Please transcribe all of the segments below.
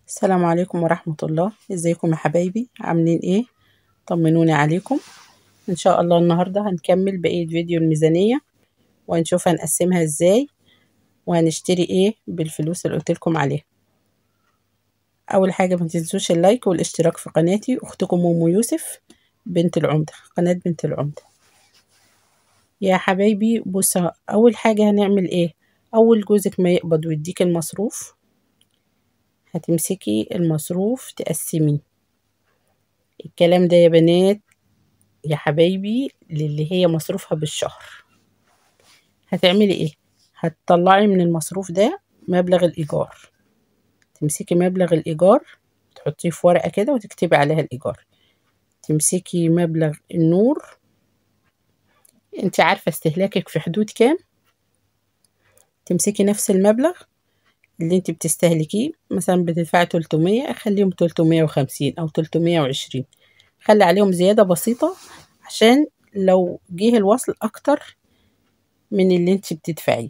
السلام عليكم ورحمة الله. ازيكم يا حبايبي؟ عاملين ايه؟ طمنوني عليكم. ان شاء الله النهاردة هنكمل بقية فيديو الميزانية، وهنشوف هنقسمها ازاي، وهنشتري ايه بالفلوس اللي قلتلكم عليها. اول حاجة ما تنسوش اللايك والاشتراك في قناتي، اختكم ام يوسف بنت العمدة، قناة بنت العمدة. يا حبايبي بصوا، اول حاجة هنعمل ايه؟ اول جوزك ما يقبض ويديك المصروف، هتمسكي المصروف تقسميه. الكلام ده يا بنات يا حبايبي للي هي مصروفها بالشهر. هتعملي ايه؟ هتطلعي من المصروف ده مبلغ الإيجار، تمسكي مبلغ الإيجار تحطيه في ورقة كده وتكتبي عليها الإيجار. تمسكي مبلغ النور، انت عارفة استهلاكك في حدود كام، تمسكي نفس المبلغ اللي انت بتستهلكيه. مثلا بتدفعي 300، خليهم 350 أو 320، خلي عليهم زيادة بسيطة عشان لو جه الوصل أكتر من اللي انت بتدفعيه.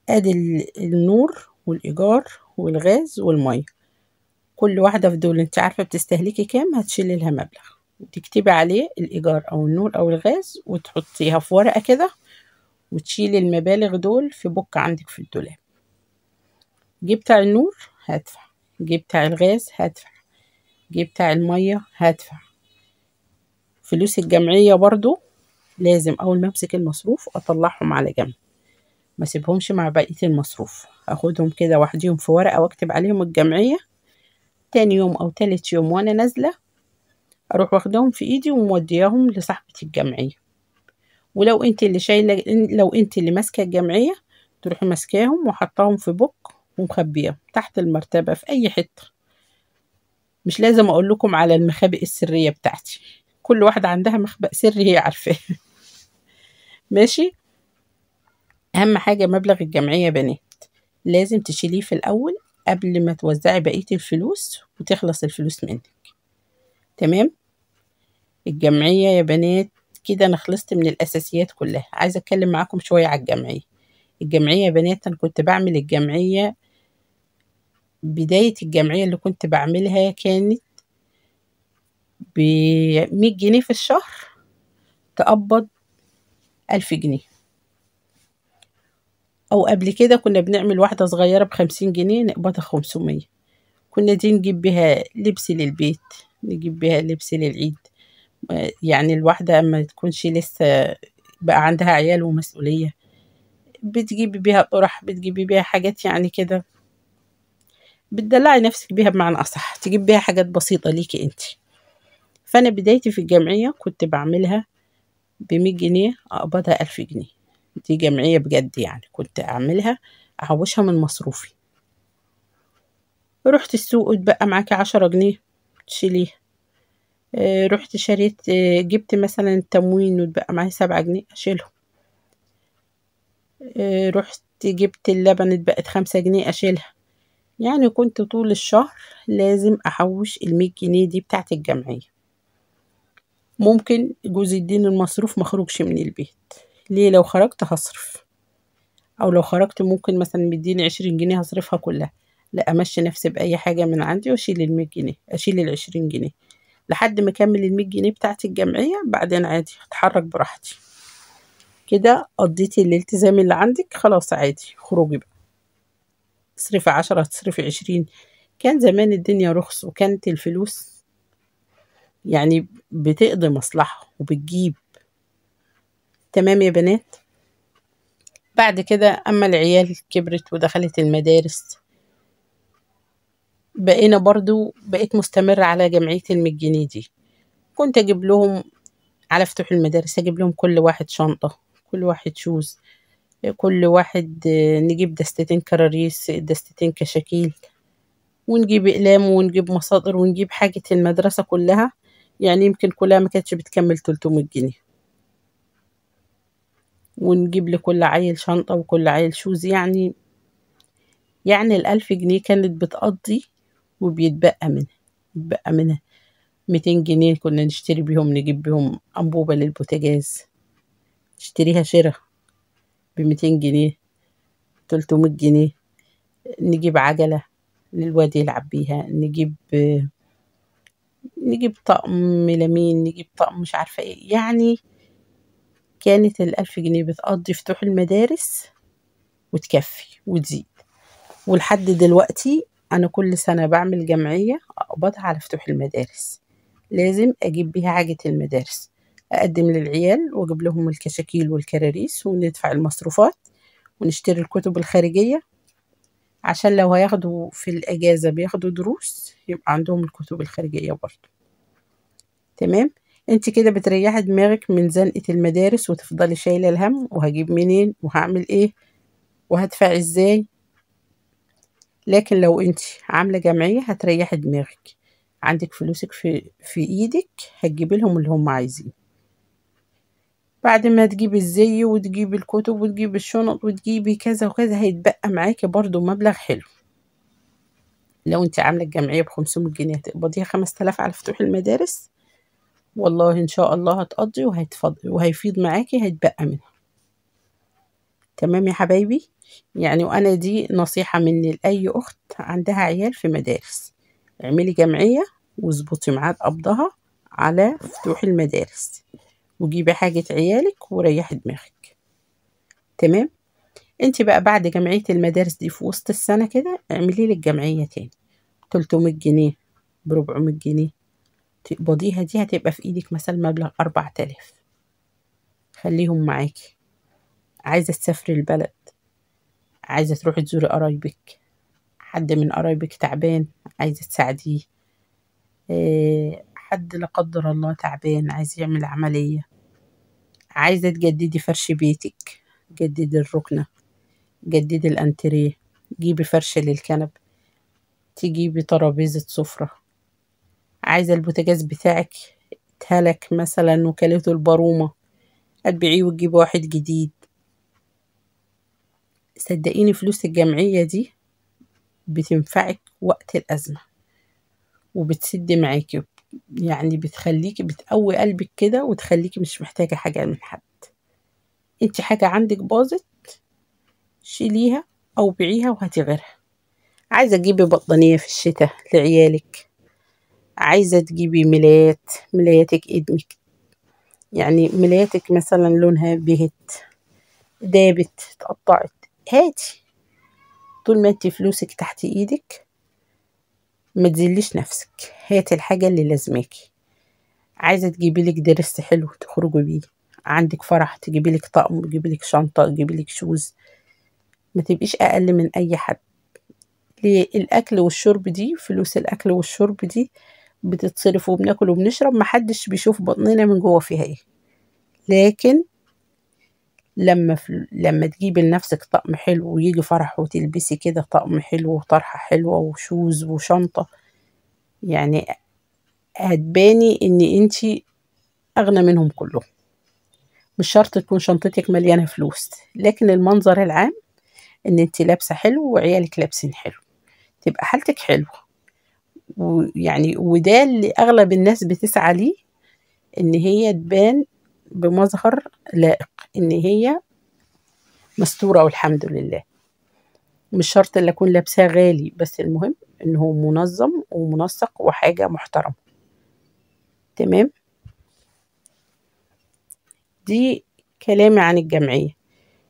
ادي النور والايجار والغاز والميه، كل واحده في دول انت عارفه بتستهلكي كام، هتشيلي لها مبلغ وتكتبي عليه الايجار او النور او الغاز وتحطيها في ورقه كده، وتشيلي المبالغ دول في بوك عندك في الدولاب. جه بتاع النور هدفع، جه بتاع الغاز هدفع، جه بتاع الميه هدفع. فلوس الجمعيه برضو لازم اول ما امسك المصروف اطلعهم على جنب، ما سيبهمش مع بقية المصروف، اخدهم كده وحديهم في ورقة واكتب عليهم الجمعية. تاني يوم او تالت يوم وانا نازلة اروح واخدهم في ايدي ومودياهم لصاحبة الجمعية. ولو انت اللي شايلة، لو انت اللي ماسكة الجمعية، تروحي ماسكاهم وحطاهم في بوك ومخبيهم تحت المرتبة في اي حتة. مش لازم اقول لكم على المخابئ السرية بتاعتي، كل واحدة عندها مخبأ سري هي عارفاه. ماشي. اهم حاجة مبلغ الجمعية يا بنات لازم تشيليه في الأول قبل ما توزعي بقية الفلوس وتخلص الفلوس منك. تمام. الجمعية يا بنات كده أنا خلصت من الأساسيات كلها، عايزة أتكلم معاكم شوية على الجمعية. الجمعية يا بنات أنا كنت بعمل الجمعية، بداية الجمعية اللي كنت بعملها كانت ب100 جنيه في الشهر، تقبض 1000 جنيه. أو قبل كده كنا بنعمل واحدة صغيرة ب50 جنيه نقبضها 500. كنا دي نجيب بيها لبس للبيت، نجيب بيها لبس للعيد. يعني الواحدة أما تكونش لسه بقى عندها عيال ومسؤولية، بتجيبي بيها طرح، بتجيبي بيها حاجات يعني كده، بتدلعي نفسك بيها بمعنى أصح، تجيب بيها حاجات بسيطة ليكي انت. فأنا بدايتي في الجمعية كنت بعملها ب100 جنيه أقبضها 1000 جنيه. دي جمعية بجد يعني كنت أعملها أحوشها من مصروفي. رحت السوق اتبقى معاكي 10 جنيه تشيليها. رحت شريت، جبت مثلا تموين واتبقى معايا 7 جنيه أشيلهم. رحت جبت اللبن اتبقت 5 جنيه أشيلها. يعني كنت طول الشهر لازم أحوش 100 جنيه دي بتاعت الجمعية. ممكن جوزي يديني المصروف مخرجش من البيت، ليه؟ لو خرجت هصرف، أو لو خرجت ممكن مثلا مديني 20 جنيه هصرفها كلها. لا، أمشي نفسي بأي حاجة من عندي وأشيل 100 جنيه، أشيل 20 جنيه لحد ما أكمل 100 جنيه بتاعت الجمعية، بعدين عادي هتحرك براحتي. كده قضيتي الالتزام اللي عندك، خلاص عادي خروجي بقى، تصرفي 10 تصرفي 20. كان زمان الدنيا رخص وكانت الفلوس يعني بتقضي مصلحة وبتجيب. تمام يا بنات. بعد كده أما العيال كبرت ودخلت المدارس، بقيت مستمرة على جمعية 100 جنيه دي. كنت أجيب لهم على فتوح المدارس، أجيب لهم كل واحد شنطة، كل واحد شوز، كل واحد نجيب دستتين كراريس، دستتين كشاكيل، ونجيب أقلام ونجيب مصادر ونجيب حاجة المدرسة كلها. يعني يمكن كلها ما كانتش بتكمل 300 جنيه. ونجيب لكل عيل شنطة وكل عيل شوز، يعني 1000 جنيه كانت بتقضي، وبيتبقى منها، يتبقى منها 200 جنيه كنا نشتري بيهم، نجيب بيهم أنبوبة للبوتاجاز نشتريها شرا ب200 جنيه، 300 جنيه نجيب عجلة للواد يلعب بيها، نجيب طقم ميلامين، نجيب طقم مش عارفة ايه. يعني كانت ال1000 جنيه بتقضي فتوح المدارس وتكفي وتزيد. ولحد دلوقتي أنا كل سنة بعمل جمعية أقبضها على فتوح المدارس، لازم أجيب بيها حاجة المدارس، أقدم للعيال وأجيب لهم الكشاكيل والكراريس وندفع المصروفات ونشتري الكتب الخارجية، عشان لو هياخدوا في الأجازة بياخدوا دروس يبقى عندهم الكتب الخارجية برضو. تمام. انت كده بتريحي دماغك من زنقة المدارس وتفضلي شايلة الهم وهجيب منين وهعمل ايه وهدفع ازاي. لكن لو انت عاملة جمعية هتريحي دماغك، عندك فلوسك في ايدك، هتجيبي لهم اللي هم عايزين. بعد ما تجيبي الزي وتجيبي الكتب وتجيبي الشنط وتجيبي كذا وكذا، هيتبقى معاكي برضو مبلغ حلو. لو انت عاملة الجمعية ب500 جنيه هتقبضيها 5000 على فتوح المدارس، والله ان شاء الله هتقضي وهيفيض معاكي، هيتبقى منها. تمام يا حبايبي. يعني وانا دي نصيحة مني لأي اخت عندها عيال في مدارس، اعملي جمعية واظبطي ميعاد قبضها على فتوح المدارس، وجيبي حاجة عيالك وريحي دماغك. تمام. انت بقى بعد جمعية المدارس دي في وسط السنة كده اعملي لك جمعية تاني 300 جنيه ب400 جنيه تقبضيها، دي هتبقى في ايدك مثلا مبلغ 4000، خليهم معاكي. عايزة تسافري البلد، عايزة تروحي تزوري قرايبك، حد من قرايبك تعبان عايزة تساعديه، حد لا قدر الله تعبان عايز يعمل عملية، عايزة تجددي فرش بيتك، جددي الركنة، جددي الانتريه، جيبي فرش للكنب، تجيبي ترابيزة سفرة، عايزة البوتاجاز بتاعك اتهلك مثلا وكلته البارومة، هتبيعيه وتجيبي واحد جديد. صدقيني فلوس الجمعية دي بتنفعك وقت الأزمة وبتسد معاكي، يعني بتخليكي بتقوي قلبك كده وتخليكي مش محتاجة حاجة من حد. انت حاجة عندك باظت شيليها أو بيعيها وهاتي غيرها. عايزة تجيبي بطانية في الشتاء لعيالك، عايزة تجيبي ملاياتك ادمك، يعني ملاياتك مثلا لونها بهت دابت اتقطعت، هاتي. طول ما انت فلوسك تحت ايدك ما تذليش نفسك، هاتي الحاجة اللي لازماكي. عايزة تجيبي لك درس حلو تخرجي بيه، عندك فرح تجيبي لك طقم، تجيبي لك شنطة، تجيبي لك شوز، ما تبقيش اقل من اي حد. ليه؟ الاكل والشرب دي، فلوس الاكل والشرب دي بتتصرف وبناكل وبنشرب، محدش بيشوف بطننا من جوه فيها ايه. لكن لما تجيبي لنفسك طقم حلو ويجي فرح وتلبسي كده طقم حلو وطرحة حلوة وشوز وشنطة، يعني هتباني ان انتي اغنى منهم كلهم. مش شرط تكون شنطتك مليانة فلوس، لكن المنظر العام ان انتي لابسة حلو وعيالك لابسين حلو، تبقى حالتك حلوة. ويعني وده اللي اغلب الناس بتسعى ليه، ان هي تبان بمظهر لائق، ان هي مستورة والحمد لله. مش شرط اللي اكون لابساه غالي، بس المهم ان هو منظم ومنسق وحاجة محترمة. تمام. دي كلامي عن الجمعية،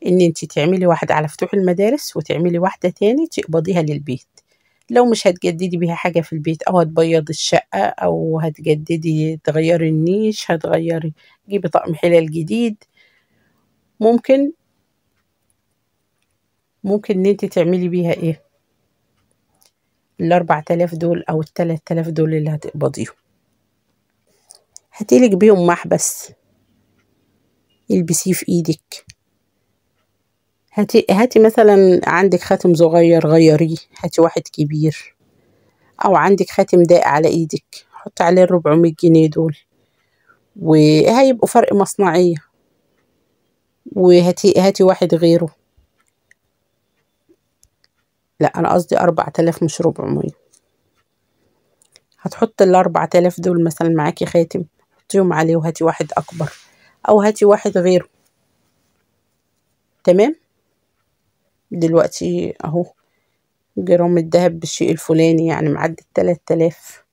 ان انت تعملي واحدة على فتوح المدارس وتعملي واحدة تاني تقبضيها للبيت. لو مش هتجددي بيها حاجة في البيت او هتبيض الشقة او هتجددي تغيري النيش، هتغيري جيبي طقم حلال جديد، ممكن ان انت تعملي بيها ايه ال4000 دول او ال3000 دول اللي هتقبضيهم، هاتيلك بيهم محبس البسيه في ايدك. هاتي مثلا عندك خاتم صغير غيريه، هاتي واحد كبير، او عندك خاتم ضاق على ايدك حطي عليه ال400 جنيه دول، وهيبقوا فرق مصنعية. هاتي واحد غيره، لا انا قصدي 4000 مش 400. هتحط ال4000 دول مثلا معاكي خاتم، حطيهم عليه وهاتي واحد اكبر او هاتي واحد غيره. تمام. دلوقتي اهو جرام الدهب بالشيء الفلاني، يعني معدي 3000.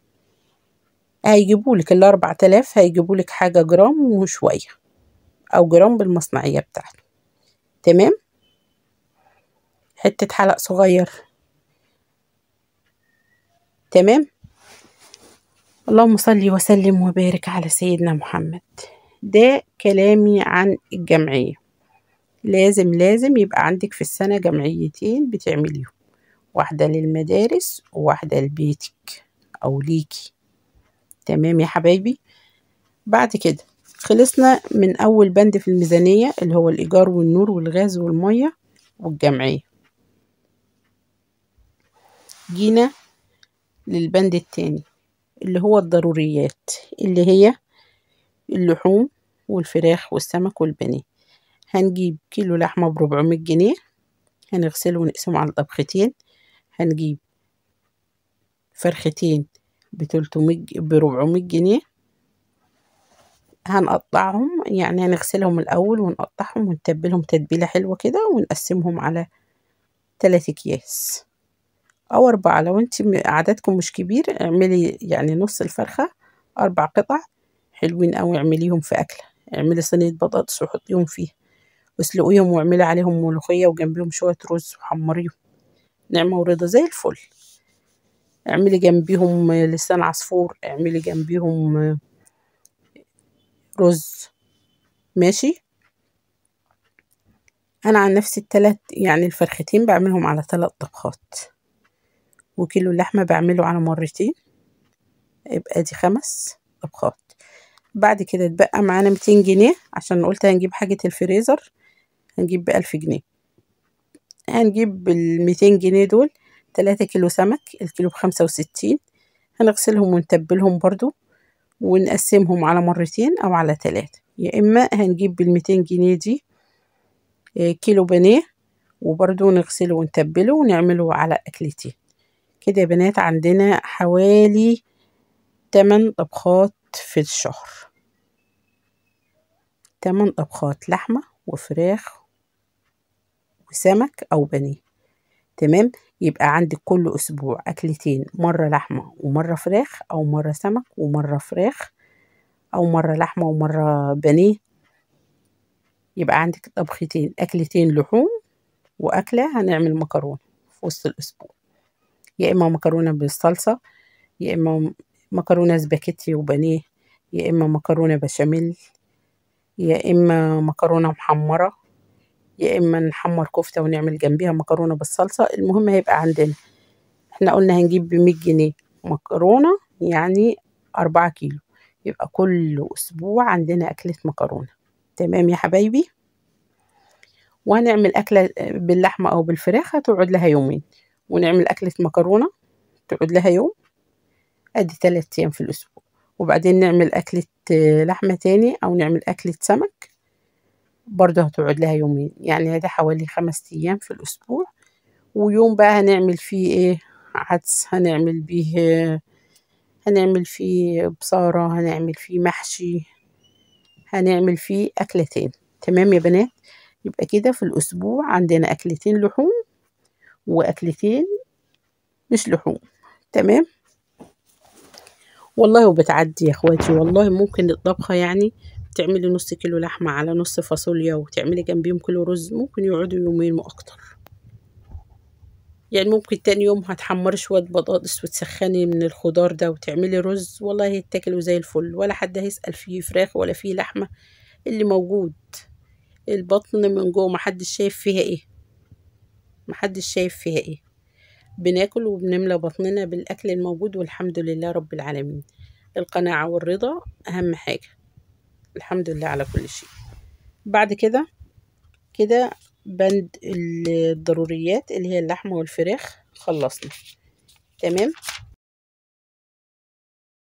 هيجيبولك ال4000 هيجيبولك حاجة جرام وشوية، أو جرام بالمصنعية بتاعته. تمام. حتة حلق صغير. تمام. اللهم صل وسلم وبارك على سيدنا محمد. ده كلامي عن الجمعية. لازم يبقى عندك في السنة جمعيتين بتعمليهم، واحدة للمدارس وواحدة لبيتك أو ليكي. تمام يا حبايبي. بعد كده خلصنا من أول بند في الميزانية اللي هو الإيجار والنور والغاز والمية والجمعية. جينا للبند التاني اللي هو الضروريات، اللي هي اللحوم والفراخ والسمك والبانيه. هنجيب كيلو لحمة ب400 جنيه، هنغسله ونقسمه على طبختين. هنجيب فرختين ب400 جنيه، هنقطعهم، يعني هنغسلهم الأول ونقطعهم ونتبلهم تتبيلة حلوة كده، ونقسمهم على 3 أكياس أو 4. لو انت عددكم مش كبير اعملي يعني نص الفرخة 4 قطع حلوين أوي، اعمليهم في أكلة. اعملي صينية بطاطس وحطيهم فيها، واسلقيهم واعملي عليهم ملوخية وجنبيهم شوية رز وحمريهم، نعمة ورضا زي الفل. اعملي جنبيهم لسان عصفور، اعملي جنبيهم رز. ماشي. انا عن نفسي يعني الفرختين بعملهم على 3 طبخات، وكيلو اللحمة بعمله على مرتين، يبقى دي 5 طبخات. بعد كده اتبقى معانا 200 جنيه، عشان قلت هنجيب حاجة الفريزر، هنجيب ب1000 جنيه. هنجيب ال200 جنيه دول 3 كيلو سمك، الكيلو ب65. هنغسلهم ونتبلهم برضو، ونقسمهم على مرتين أو على 3. يا إما هنجيب بال200 جنيه دي كيلو بانيه، وبرضو نغسله ونتبله ونعمله على أكلتين. كده يا بنات عندنا حوالي 8 طبخات في الشهر، 8 طبخات لحمة وفراخ وسمك أو بانيه. تمام. يبقى عندك كل أسبوع أكلتين، مرة لحمة ومرة فراخ، أو مرة سمك ومرة فراخ، أو مرة لحمة ومرة بانيه. يبقى عندك طبختين، أكلتين لحوم، وأكلة هنعمل مكرونة في وسط الأسبوع، يا إما مكرونة بالصلصة، يا إما مكرونة سباكيتي وبانيه، يا إما مكرونة بشاميل، يا إما مكرونة محمرة، يا إما نحمر كفتة ونعمل جنبيها مكرونة بالصلصة. المهم هيبقى عندنا، احنا قلنا هنجيب ب100 جنيه مكرونة، يعني 4 كيلو، يبقى كل أسبوع عندنا أكلة مكرونة. تمام يا حبايبي. وهنعمل أكلة باللحمة أو بالفراخ هتقعد لها يومين، ونعمل أكلة مكرونة تقعد لها يوم، أدي 3 أيام في الأسبوع. وبعدين نعمل أكلة لحمة تاني، أو نعمل أكلة سمك برضه هتقعد لها يومين، يعني هذا حوالي 5 أيام في الأسبوع. ويوم بقى هنعمل فيه إيه؟ عدس، هنعمل فيه بصارة، هنعمل فيه محشي، هنعمل فيه أكلتين. تمام يا بنات. يبقى كده في الأسبوع عندنا أكلتين لحوم وأكلتين مش لحوم. تمام. والله وبتعدي يا اخواتي، والله ممكن الطبخة يعني تعملي نص كيلو لحمة على نص فاصوليا، وتعملي جنبيهم كيلو رز، ممكن يقعدوا يومين وأكتر. يعني ممكن تاني يوم هتحمري شوية بطاطس وتسخني من الخضار ده وتعملي رز، والله يتاكلوا زي الفل، ولا حد هيسأل فيه فراخ ولا فيه لحمة. اللي موجود البطن من جوه، محدش شايف فيها ايه، محدش شايف فيها ايه. بناكل وبنملى بطننا بالأكل الموجود، والحمد لله رب العالمين. القناعة والرضا أهم حاجة. الحمد لله على كل شيء. بعد كده بند الضروريات اللي هي اللحمة والفراخ خلصنا. تمام.